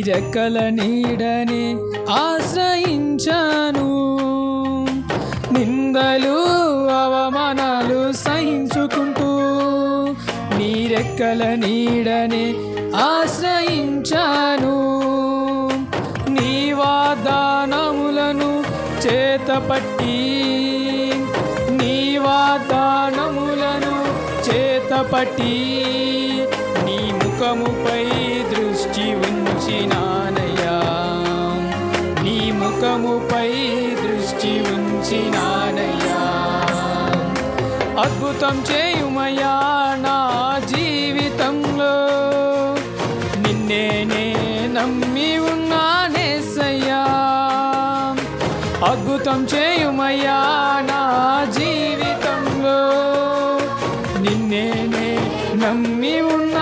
రెక్కల నీడని ఆశ్రయించాను. నిందలు అవమానాలు సహించుకుంటూ నీ రెక్కల నీడని ఆశ్రయించాను. నీ వాగ్దానములను చేతపట్టి నీ వాగ్దానములను చేతపట్టి నీ ముఖముపై దృష్టి ఉంచినానయ్యా. నీ ముఖముపై దృష్టి ఉంచినానయ్యా. అద్భుతం చేయుమయ్యా నా జీవితంలో, నిన్నే నే నమ్మి ఉన్నానేసయ్యా. అద్భుతం చేయుమయ్యా నా జీవితంలో, నిన్నే నే నమ్మి ఉన్నా